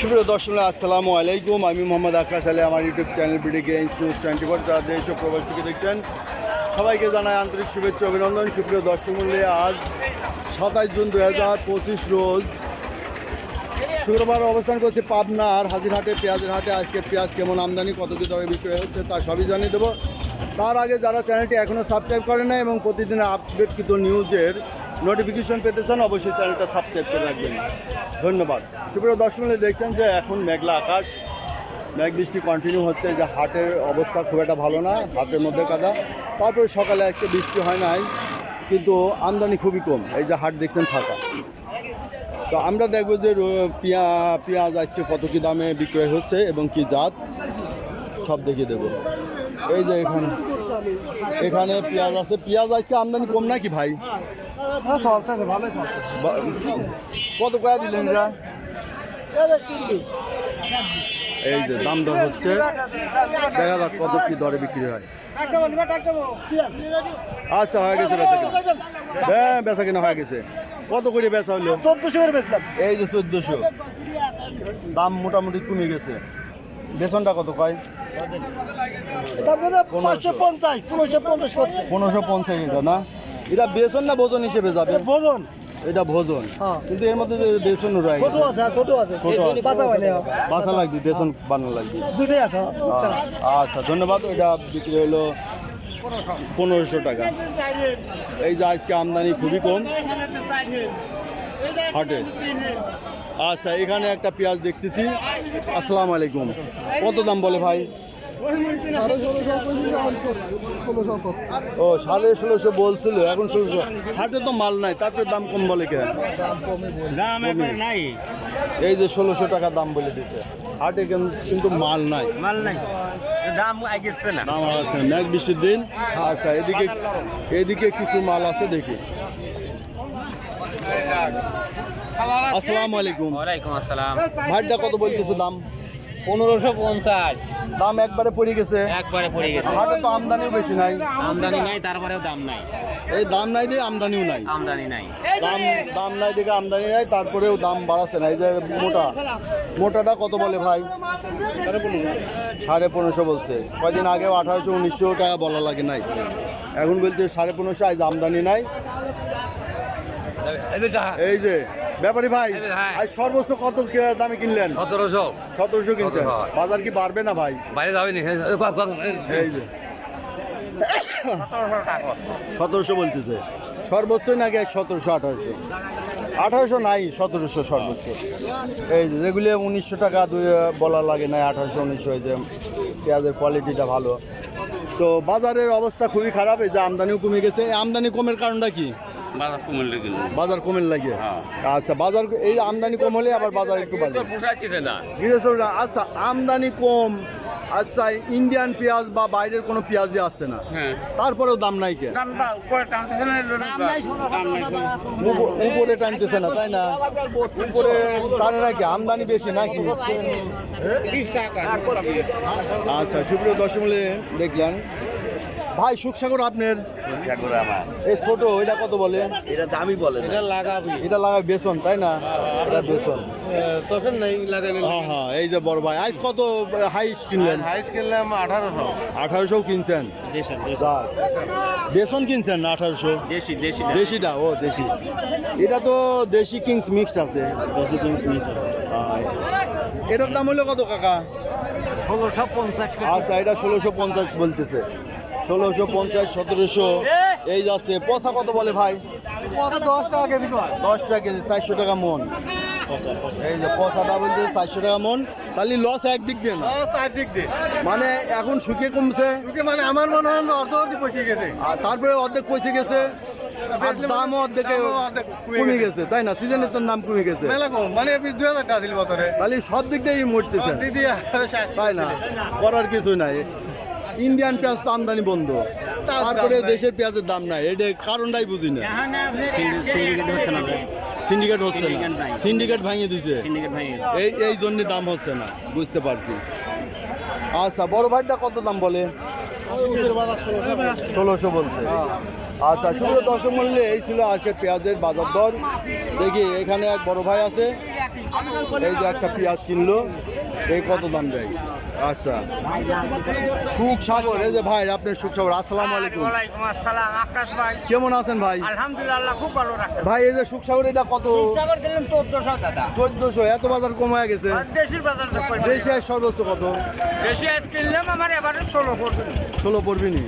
সুপ্রিয় দর্শক আসসালামু আলাইকুম। আমি মোহাম্মদ আকাশ আলী, আমার YouTube channel BD grains news 24 যারা দেশ ও প্রবাস থেকে দেখছেন সবাইকে জানাই আন্তরিক শুভেচ্ছা অভিনন্দন। সুপ্রিয় দর্শক মূল্যে আজ 27 জুন 2025 রোজ শুক্রবার অবস্থান করছে পাবনার হাজিরহাটে পেঁয়াজের হাটে। আজকে পেঁয়াজ কেমন আমদানি, কত কী দরে বিক্রয় হচ্ছে তা সবই জানিয়ে দেবো। তার আগে যারা চ্যানেলটি এখনও সাবস্ক্রাইব করে না এবং প্রতিদিনের আপডেটকৃত নিউজের নোটিফিকেশন পেতে চান অবশ্যই চ্যানেলটা সাবস্ক্রাইব করে রাখবেন। ধন্যবাদ। সুপ্রিয় দর্শক মূল্যে দেখছেন যে এখন মেঘলা আকাশ, মেঘ বৃষ্টি কন্টিনিউ হচ্ছে, যে হাটের অবস্থা খুব একটা ভালো না, হাটের মধ্যে কাদা। তারপরে সকালে আজকে বৃষ্টি হয় নাই, কিন্তু আমদানি খুবই কম। এই যে হাট দেখছেন ফাঁকা। তো আমরা দেখবো যে পেঁয়াজ আজকে কত কী দামে বিক্রয় হচ্ছে এবং কি জাত সব দেখিয়ে দেবো। এই যে এখানে পেঁয়াজ আছে। পেঁয়াজ আজকে আমদানি কম নাকি ভাই? কত কয়া দিলেন এরা? এই যে দাম দর হচ্ছে, দেখা যাক কত কি দরে বিক্রি হয়। আচ্ছা, হয়ে গেছে বেচা কিনা। হ্যাঁ, বেচা কিনা হয়ে গেছে। কত করে বেচা হলো? 1400 করে বেচলাম। এই যে 1400, দাম মোটামুটি কমে গেছে। বেতনটা কত কয়? 1550 এটা না? এটা বেতন না ভোজন হিসেবে যাবে? ভোজন, এটা ভোজন, কিন্তু এর মধ্যে বেতন রয়ে ছোট আছে, ছোট আছে, বাসা লাগবে, বেতন বানানো লাগবে। দুটোই আছে। আচ্ছা, ধন্যবাদ। এটা বিক্রি হলো 1500 টাকা। এই যে আজকে আমদানি খুবই কম হাটে। আচ্ছা, এখানে একটা পেঁয়াজ দেখতেছি। আসসালামু আলাইকুম। কত দাম বলে ভাই? ও, 1650 বলছিল, এখন 1600। হাটে তো মাল নাই, তারপরে দাম কম বলে কে? এই যে 1600 টাকা দাম বলে দিচ্ছে। হাটে কিন্তু মাল নাই, দাম আগেছে না, দাম আছে মেঘ বৃষ্টির দিন। আচ্ছা, এদিকে কিছু মাল আছে, দেখি। আসসালামু আলাইকুম। ওয়ালাইকুম আসসালাম। ভাইটা কত বলতেছে দাম? 1550। দাম একবারে পড়ে গেছে, একবারে পড়ে গেছে। হাটে তো আমদানিও বেশি নাই। আমদানি নাই, তারপরেও দাম নাই। এই দাম নাই দিয়ে আমদানিও নাই। আমদানি নাই, দাম নাই দেখে আমদানি নাই, তারপরেও দাম বাড়াচ্ছে না। এই যে মোটাটা কত বলে ভাই? 1550 বলছে। কয়দিন আগে 1800-1900 টাকা বলা লাগে নাই, এখন বলতে 1550। আজ আমদানি নাই। এই যে ব্যাপারী ভাই, আজ সর্বোচ্চ কত দামে কিনলেন? 1700 কিনছেন। বাজার কি বাড়বে না ভাই? বাইরে যাবে নি। এই যে 1700 বলতেছে সর্বোচ্চই নাকি? 1700, 1800 নাই, 1700 সর্বোচ্চ। এই যে যেগুলি 1900 টাকা বলা লাগে না, 1800-1900। এই যে পেঁয়াজের কোয়ালিটিটা ভালো। তো বাজারের অবস্থা খুবই খারাপ। এই যে আমদানিও কমে গেছে। আমদানি কমের কারণটা কি? বাজার কমের লাগে। আচ্ছা, বাজার এই আমদানি কম হলে আবার বাজার একটু বাড়বে। আচ্ছা, আমদানি কম। আচ্ছা, ইন্ডিয়ান পেঁয়াজ বা বাইরের কোনো পেঁয়াজই আসছে না, তারপরেও দাম নাই কে? উপরে টানতেছে না, তাই না? উপরে টানে নাকি? আমদানি বেশি নাকি? আচ্ছা, সুপ্রিয় দর্শক দেখলেন ভাই, সুখসাগর আপনার এই ছোট, এটা কত বলে? এটা দামি বলে, এটা লাগাবে বেসন, তাই না? এটা বেসন। হ্যাঁ, এই যে বড় ভাই আজ কত হাইস কিনলেন? 1800 কিনছেন। বেসন কিনছেন 1800? দেশিটা? ও, দেশি। এটা তো দেশি কিংস মিক্সড আছে। এটার দাম হলো কত কাকা? 1650। আচ্ছা, এটা 1650 বলতেছে। 1650, 1700 এই যাচ্ছে। পচা কত বলে ভাই? 10 টাকা কেজি। 10 টাকা কেজি, 400 টাকা মন। এই যে পচাটা বলতে 400 টাকা মন। তাহলে লস একদিক দিয়ে না, চারদিক দিয়ে। মানে এখন শুকিয়ে কমছে, মানে আমার মনে হয় অর্ধেক পৌঁছে গেছে। আর তারপরে অর্ধেক পয়সে গেছে, আর দামও অর্ধেকে কমে গেছে, তাই না? সিজনের তো দাম কমে গেছে, মানে 2000 টাকা ছিল বছরে। তাহলে সব দিক দিয়েই মরতেছে, তাই না? করার কিছু নাই। ইন্ডিয়ান পেঁয়াজ তো আমদানি বন্ধ, তারপরে দেশের পেঁয়াজের দাম নাই। এটা কারণটাই বুঝি না। সিন্ডিকেট হচ্ছে না, সিন্ডিকেট ভাঙিয়ে দিছে, এই জন্য দাম হচ্ছে না, বুঝতে পারছি। আচ্ছা, বড় ভাইটা কত দাম বলে? 1600 বলছে। আচ্ছা, সুপ্রিয় দর্শক মূল্যে এই ছিল আজকের পেঁয়াজের বাজার দর। দেখি এখানে এক বড় ভাই আছে, এই যে একটা পেঁয়াজ কিনলো, এই কত দাম দেয়? আচ্ছা, সুখ সাগর, এই যে ভাই আপনার সুখ সাগর, আসসালামু আলাইকুম। ওয়ালাইকুম আসসালাম, আকাশ ভাই। কেমন আছেন ভাই? আলহামদুলিল্লাহ খুব ভালো রাখেন। ভাই এই যে সুখ সাগর, এটা কত? সাগর দিলেন 1400 দাদা। 1400, এত বাজার কম হয়ে গেছে। আর দেশির বাজার তো কই? দেশে সর্বোচ্চ কত? দেশি আজ কিনলাম আমার এবারে 16 পড়বে। 16 পড়বিনি,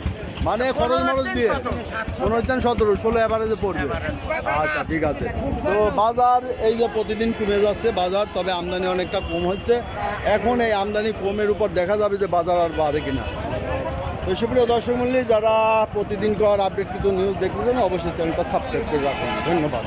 মানে খরচ মরচ দিয়ে 17, 16 এভারেজে পড়বে। আচ্ছা ঠিক আছে। তো বাজার এই যে প্রতিদিন কমে যাচ্ছে বাজার, তবে আমদানি অনেকটা কম হচ্ছে। এখন এই আমদানি কমের উপর দেখা যাবে যে বাজার আর বাড়ে কিনা। তো সুপ্রিয় দর্শক মণ্ডলী, যারা প্রতিদিন কর আপডেটকৃত নিউজ দেখতেছেন অবশ্যই চ্যানেলটা সাবস্ক্রাইব করে রাখুন। ধন্যবাদ।